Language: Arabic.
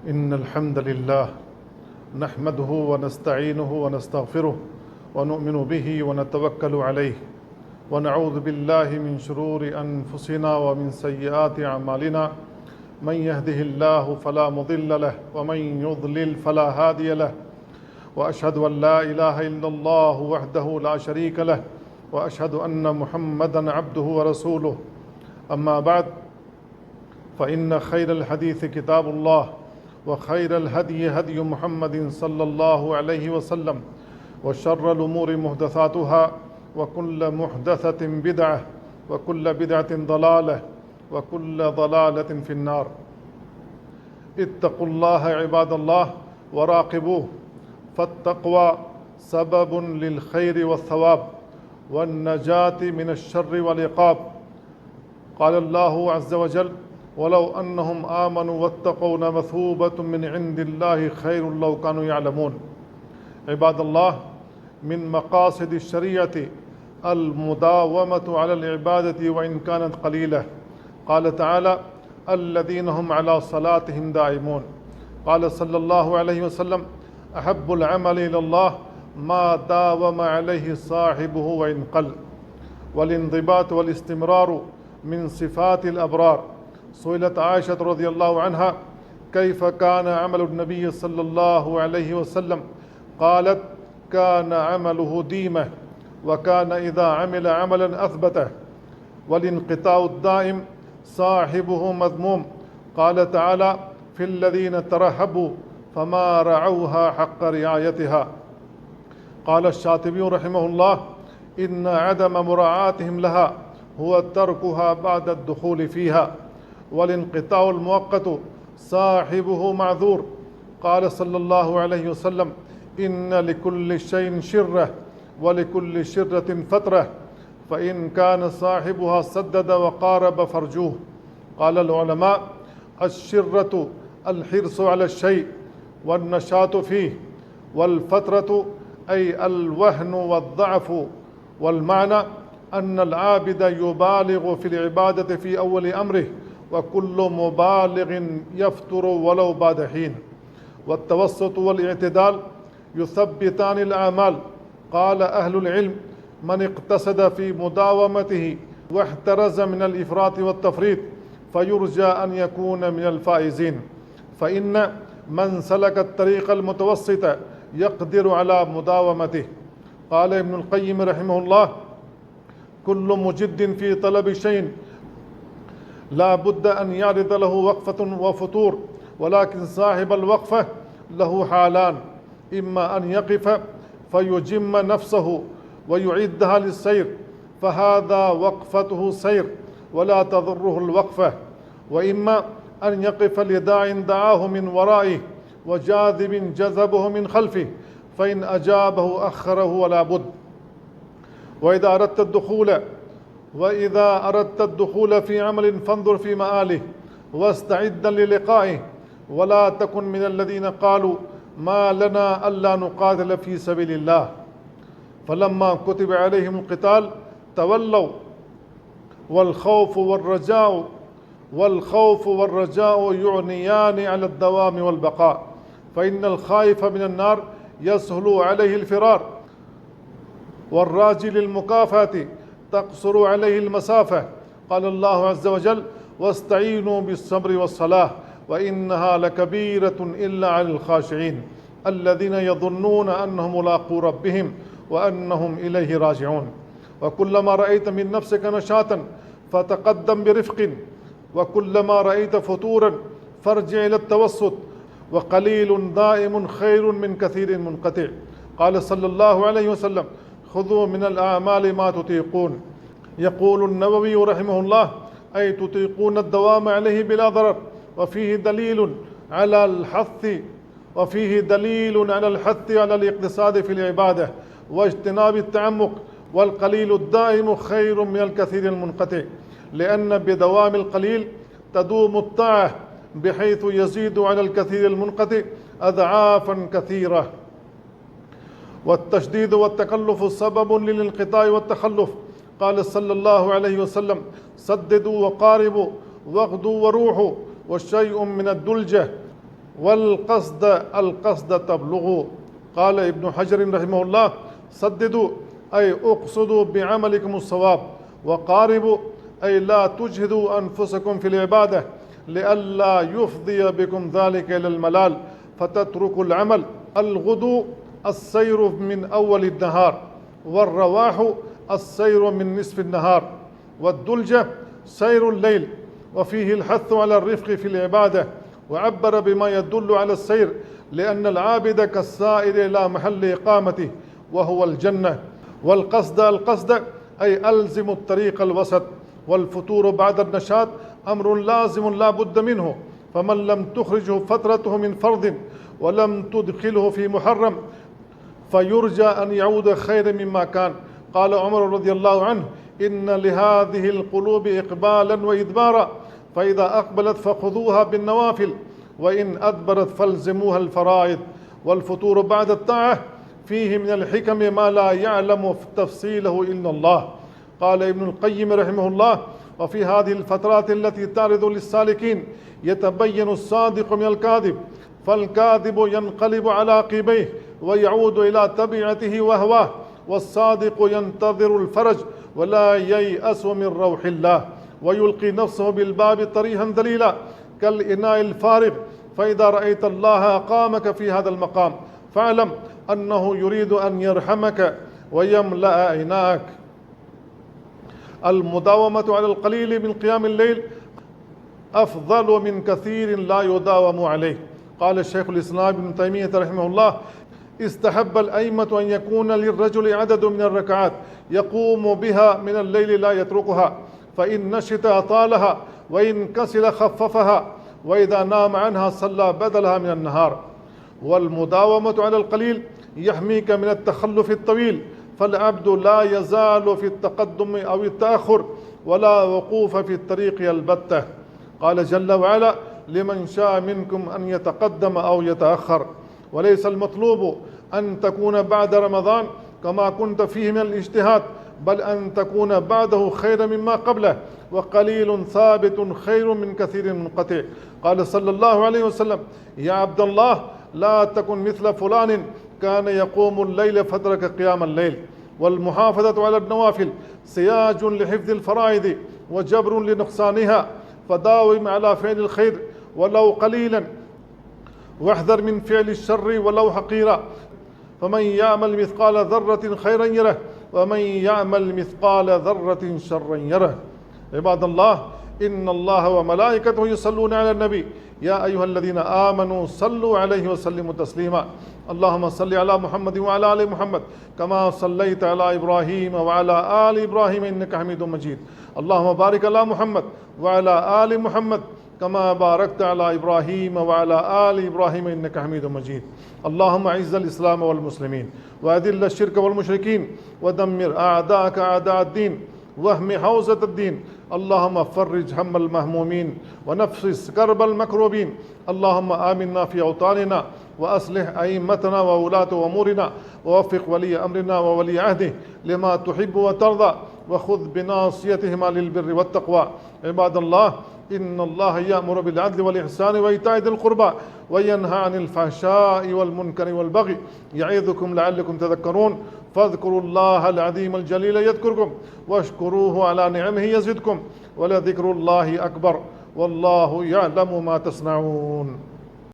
إن الحمد لله نحمده ونستعينه ونستغفره ونؤمن به ونتوكل عليه ونعوذ بالله من شرور أنفسنا ومن سيئات أعمالنا. من يهده الله فلا مضل له ومن يضلل فلا هادي له، وأشهد أن لا إله إلا الله وحده لا شريك له، وأشهد أن محمدا عبده ورسوله. أما بعد، فإن خير الحديث كتاب الله، وخير الهدي هدي محمد صلى الله عليه وسلم، وشر الأمور محدثاتها، وكل محدثة بدعة، وكل بدعة ضلالة، وكل ضلالة في النار. اتقوا الله عباد الله وراقبوه، فالتقوى سبب للخير والثواب والنجاة من الشر والعقاب. قال الله عز وجل: ولو أنهم آمنوا واتقوا لمثوبة من عند الله خير لو كانوا يعلمون. عباد الله، من مقاصد الشريعة المداومة على العبادة وإن كانت قليلة. قال تعالى: الذين هم على صلاتهم دائمون. قال صلى الله عليه وسلم: أحب العمل إلى الله ما داوم عليه صاحبه وإن قل. والانضباط والاستمرار من صفات الأبرار. سئلت عائشة رضي الله عنها: كيف كان عمل النبي صلى الله عليه وسلم؟ قالت: كان عمله ديمة، وكان إذا عمل عملا أثبته. والانقطاع الدائم صاحبه مذموم. قال تعالى: في الذين ترهبوا فما رعوها حق رعايتها. قال الشاطبي رحمه الله: إن عدم مراعاتهم لها هو تركها بعد الدخول فيها. والانقطاع المؤقت صاحبه معذور. قال صلى الله عليه وسلم: إن لكل شيء شرة، ولكل شرة فترة، فإن كان صاحبها سدد وقارب فرجوه. قال العلماء: الشرة الحرص على الشيء والنشاط فيه، والفترة أي الوهن والضعف. والمعنى أن العابد يبالغ في العبادة في أول أمره، وكل مبالغ يفتر ولو بعد حين. والتوسط والاعتدال يثبتان الأعمال. قال أهل العلم: من اقتصد في مداومته واحترز من الإفراط والتفريط فيرجى أن يكون من الفائزين، فإن من سلك الطريق المتوسط يقدر على مداومته. قال ابن القيم رحمه الله: كل مجد في طلب شيء لا بد أن يعرض له وقفة وفتور، ولكن صاحب الوقفة له حالان: إما أن يقف فيجم نفسه ويعدها للسير، فهذا وقفته سير ولا تضره الوقفة، وإما أن يقف لداع دعاه من ورائه وجاذب جذبه من خلفه، فإن أجابه أخره ولا بد. وإذا أردت الدخول في عمل فانظر في مآله واستعدا للقائه، ولا تكن من الذين قالوا ما لنا ألا نقاتل في سبيل الله، فلما كتب عليهم القتال تولوا. والخوف والرجاء يعنيان على الدوام والبقاء، فإن الخائف من النار يسهل عليه الفرار، والراجي للمكافأة تقصر عليه المسافة. قال الله عز وجل: واستعينوا بالصبر والصلاة وإنها لكبيرة إلا على الخاشعين الذين يظنون أنهم ملاقو ربهم وأنهم إليه راجعون. وكلما رأيت من نفسك نشاطا فتقدم برفق، وكلما رأيت فتورا فارجع إلى التوسط، وقليل دائم خير من كثير منقطع. قال صلى الله عليه وسلم: خذوا من الأعمال ما تطيقون. يقول النووي رحمه الله: أي تطيقون الدوام عليه بلا ضرر. وفيه دليل على الحث على الاقتصاد في العبادة واجتناب التعمق. والقليل الدائم خير من الكثير المنقطع، لأن بدوام القليل تدوم الطاعة، بحيث يزيد على الكثير المنقطع أضعافا كثيرة. والتشديد والتكلف سبب للانقطاع والتخلف. قال صلى الله عليه وسلم: سددوا وقاربوا واغدوا وروحوا، وشيء من الدلجة القصد تبلغوا. قال ابن حجر رحمه الله: سددوا أي اقصدوا بعملكم الصواب، وقاربوا أي لا تجهدوا أنفسكم في العبادة لئلا يفضي بكم ذلك إلى الملال فتتركوا العمل. الغدو السير من أول النهار، والرواح السير من نصف النهار، والدلجة سير الليل، وفيه الحث على الرفق في العبادة، وعبر بما يدل على السير لأن العابد كالسائر إلى محل إقامته وهو الجنة. القصد أي ألزم الطريق الوسط. والفتور بعد النشاط أمر لازم لا بد منه، فمن لم تخرجه فترته من فرض ولم تدخله في محرم فيرجى أن يعود خيرا مما كان. قال عمر رضي الله عنه: إن لهذه القلوب إقبالا وإدبارا، فإذا أقبلت فخذوها بالنوافل، وإن أدبرت فالزموها الفرائض. والفتور بعد الطاعة فيه من الحكم ما لا يعلم تفصيله إلا الله. قال ابن القيم رحمه الله: وفي هذه الفترات التي تعرض للسالكين يتبين الصادق من الكاذب، فالكاذب ينقلب على عقبيه ويعود إلى طبيعته وهواه، والصادق ينتظر الفرج ولا ييأس من روح الله، ويلقي نفسه بالباب طريحا ذليلا كالإناء الفارغ. فإذا رأيت الله أقامك في هذا المقام فاعلم أنه يريد أن يرحمك ويملأ إناءك. المداومة على القليل من قيام الليل أفضل من كثير لا يداوم عليه. قال الشيخ الإسلام ابن تيمية رحمه الله: استحب الأئمة أن يكون للرجل عدد من الركعات يقوم بها من الليل لا يتركها، فإن نشط أطالها، وإن كسل خففها، وإذا نام عنها صلى بدلها من النهار. والمداومة على القليل يحميك من التخلف الطويل، فالعبد لا يزال في التقدم أو التأخر ولا وقوف في الطريق البتة. قال جل وعلا: لمن شاء منكم أن يتقدم أو يتأخر. وليس المطلوب أن تكون بعد رمضان كما كنت فيه من الاجتهاد، بل أن تكون بعده خيرا مما قبله، وقليل ثابت خير من كثير منقطع. قال صلى الله عليه وسلم: يا عبد الله لا تكن مثل فلان كان يقوم الليل فترك قيام الليل. والمحافظة على النوافل سياج لحفظ الفرائض وجبر لنقصانها، فداوم على فعل الخير ولو قليلا، واحذر من فعل الشر ولو حقيرا، فمن يعمل مثقال ذرة خيرا يره، ومن يعمل مثقال ذرة شرا يره. عباد الله، إن الله وملائكته يصلون على النبي، يا أيها الذين آمنوا صلوا عليه وسلموا تسليما. اللهم صل على محمد وعلى آل محمد كما صليت على إبراهيم وعلى آل إبراهيم إنك حميد مجيد. اللهم بارك على محمد وعلى آل محمد كما باركت على إبراهيم وعلى آل إبراهيم إنك حميد مجيد. اللهم أعز الإسلام والمسلمين، وأذل الشرك والمشركين، ودمر أعداءك أعداء الدين، واهم حوزة الدين. اللهم فرج هم المهمومين ونفس كرب المكروبين. اللهم آمنا في أوطاننا، وأصلح أئمتنا وولاة أمورنا، ووفق ولي أمرنا وولي عهده لما تحب وترضى، وخذ بناصيتهما للبر والتقوى. عباد الله، إن الله يأمر بالعدل والإحسان وإيتاء ذي القربى وينهى عن الفحشاء والمنكر والبغي، يعظكم لعلكم تذكرون. فاذكروا الله العظيم الجليل يذكركم، واشكروه على نعمه يزدكم، ولذكر الله أكبر، والله يعلم ما تصنعون.